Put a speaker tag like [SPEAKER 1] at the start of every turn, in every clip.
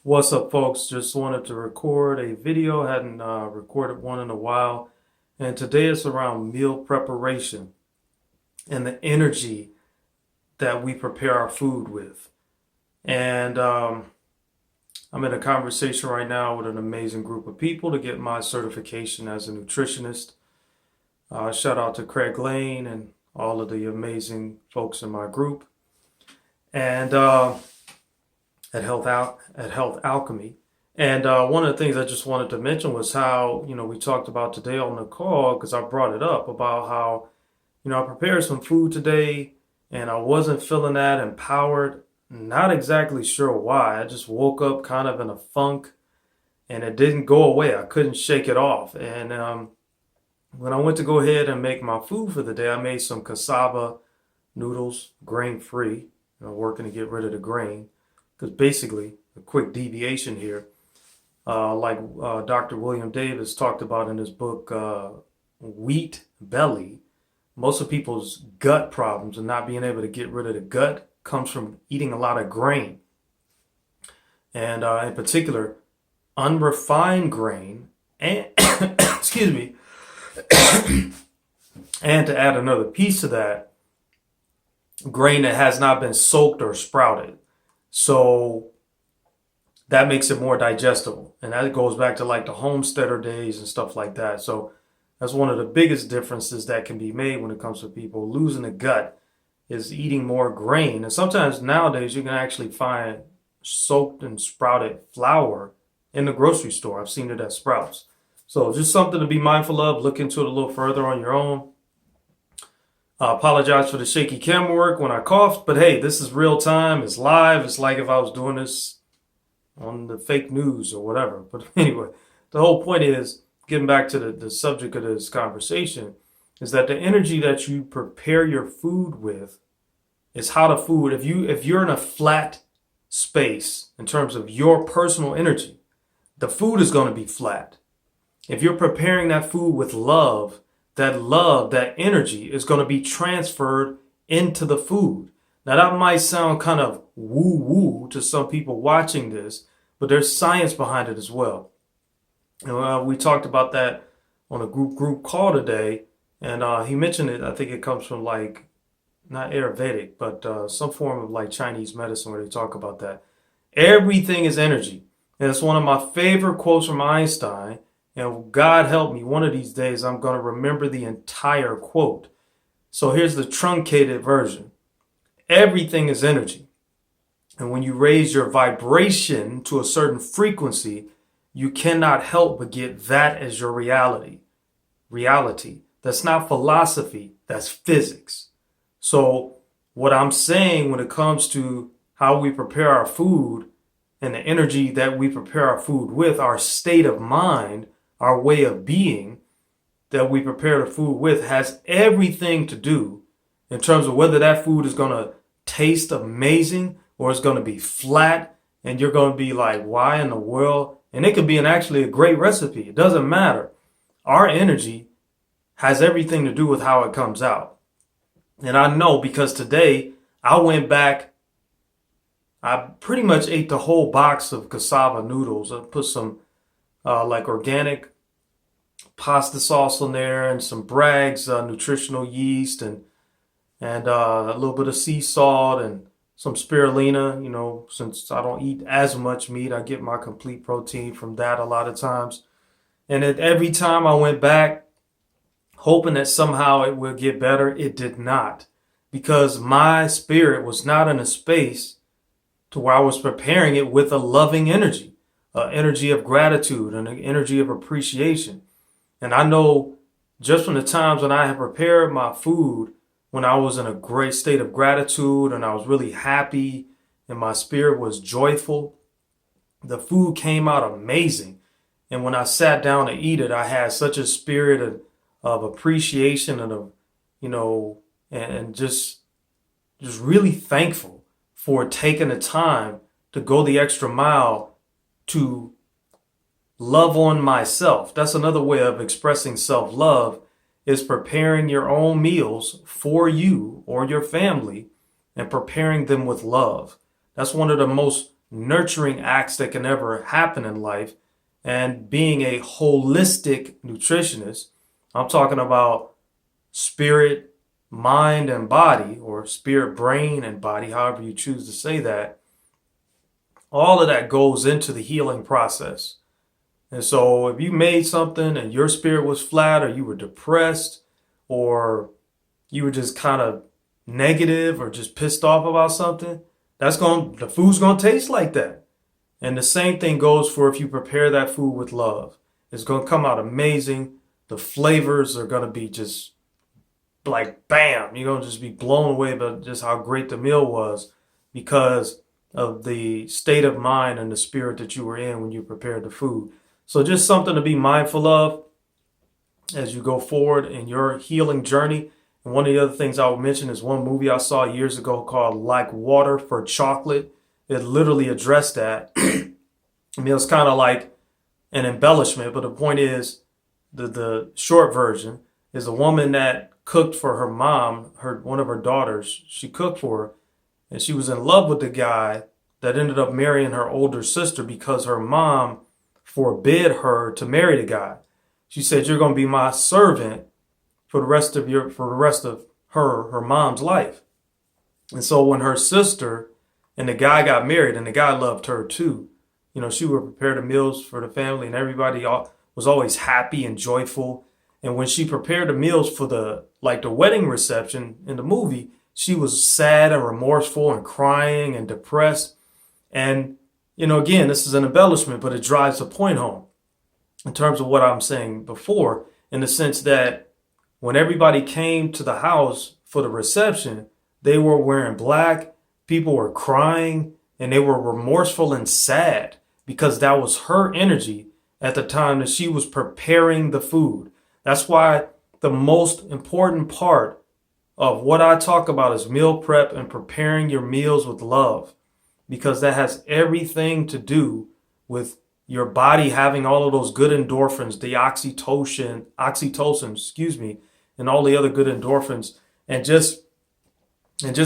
[SPEAKER 1] What's up, folks? Just wanted to record a video. Hadn't recorded one in a while. And today it's around meal preparation and the energy that we prepare our food with. And I'm in a conversation right now with an amazing group of people to get my certification as a nutritionist. Shout out to Craig Lane and all of the amazing folks in my group. And at Health Alchemy. And one of the things I just wanted to mention was how, we talked about today on the call, because I brought it up about how, I prepared some food today and I wasn't feeling that empowered. Not exactly sure why. I just woke up kind of in a funk and it didn't go away. I couldn't shake it off. And when I went to go ahead and make my food for the day, I made some cassava noodles, grain free, working to get rid of the grain. Because basically, a quick deviation here, like Dr. William Davis talked about in his book, Wheat Belly, most of people's gut problems and not being able to get rid of the gut comes from eating a lot of grain. And in particular, unrefined grain and, excuse me, and to add another piece to that, grain that has not been soaked or sprouted. So that makes it more digestible. And that goes back to like the homesteader days and stuff like that. So that's one of the biggest differences that can be made when it comes to people losing the gut is eating more grain. And sometimes nowadays you can actually find soaked and sprouted flour in the grocery store. I've seen it at Sprouts. So just something to be mindful of. Look into it a little further on your own. I apologize for the shaky camera work when I coughed, but hey, this is real time. It's live. It's like if I was doing this on the fake news or whatever. But anyway, the whole point is, getting back to the subject of this conversation, is that the energy that you prepare your food with is how the food, if you're in a flat space in terms of your personal energy, the food is going to be flat. If you're preparing that food with love, that energy is going to be transferred into the food. Now, that might sound kind of woo-woo to some people watching this, but there's science behind it as well. And we talked about that on a group call today, and he mentioned it. I think it comes from like, not Ayurvedic, but some form of like Chinese medicine where they talk about that. Everything is energy. And it's one of my favorite quotes from Einstein. And God help me, one of these days I'm going to remember the entire quote. So here's the truncated version. Everything is energy. And when you raise your vibration to a certain frequency, you cannot help but get that as your reality. Reality. That's not philosophy, that's physics. So what I'm saying when it comes to how we prepare our food and the energy that we prepare our food with, our state of mind, our way of being that we prepare the food with has everything to do in terms of whether that food is going to taste amazing or it's going to be flat and you're going to be like, why in the world? And it could be actually a great recipe. It doesn't matter. Our energy has everything to do with how it comes out. And I know because today I went back, I pretty much ate the whole box of cassava noodles. I put some like organic pasta sauce in there and some Bragg's nutritional yeast and a little bit of sea salt and some spirulina. Since I don't eat as much meat, I get my complete protein from that a lot of times. And every time I went back, hoping that somehow it will get better, it did not. Because my spirit was not in a space to where I was preparing it with a loving energy. Energy of gratitude and an energy of appreciation. And I know just from the times when I had prepared my food, when I was in a great state of gratitude and I was really happy and my spirit was joyful, the food came out amazing. And when I sat down to eat it, I had such a spirit of appreciation and and just really thankful for taking the time to go the extra mile to love on myself. That's another way of expressing self-love, is preparing your own meals for you or your family and preparing them with love. That's one of the most nurturing acts that can ever happen in life. And being a holistic nutritionist, I'm talking about spirit, mind, and body, or spirit, brain, and body, however you choose to say that. All of that goes into the healing process. And so if you made something and your spirit was flat, or you were depressed, or you were just kind of negative or just pissed off about something, the food's going to taste like that. And the same thing goes for if you prepare that food with love. It's going to come out amazing. The flavors are going to be just like bam. You're going to just be blown away by just how great the meal was because of the state of mind and the spirit that you were in when you prepared the food. So just something to be mindful of as you go forward in your healing journey. And one of the other things I would mention is one movie I saw years ago called Like Water for Chocolate. It literally addressed that. I mean, it's kind of like an embellishment, but the point is, the short version is a woman that cooked for her mom, one of her daughters. She cooked for her, and she was in love with the guy that ended up marrying her older sister because her mom forbid her to marry the guy. She said, "You're going to be my servant for the rest of her mom's life." And so when her sister and the guy got married, and the guy loved her too, she would prepare the meals for the family, and everybody was always happy and joyful. And when she prepared the meals for the wedding reception in the movie, she was sad and remorseful and crying and depressed. And, again, this is an embellishment, but it drives the point home in terms of what I'm saying before, in the sense that when everybody came to the house for the reception, they were wearing black, people were crying, and they were remorseful and sad because that was her energy at the time that she was preparing the food. That's why the most important part of what I talk about is meal prep and preparing your meals with love, because that has everything to do with your body having all of those good endorphins, the oxytocin, and all the other good endorphins, and just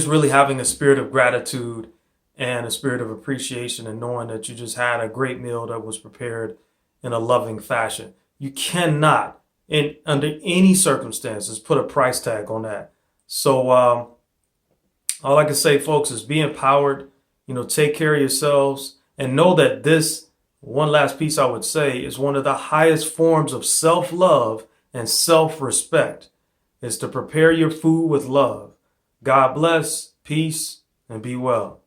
[SPEAKER 1] really having a spirit of gratitude and a spirit of appreciation, and knowing that you just had a great meal that was prepared in a loving fashion. You cannot, under any circumstances, put a price tag on that. So all I can say, folks, is be empowered, take care of yourselves, and know that this, one last piece I would say, is one of the highest forms of self-love and self-respect, is to prepare your food with love. God bless, peace, and be well.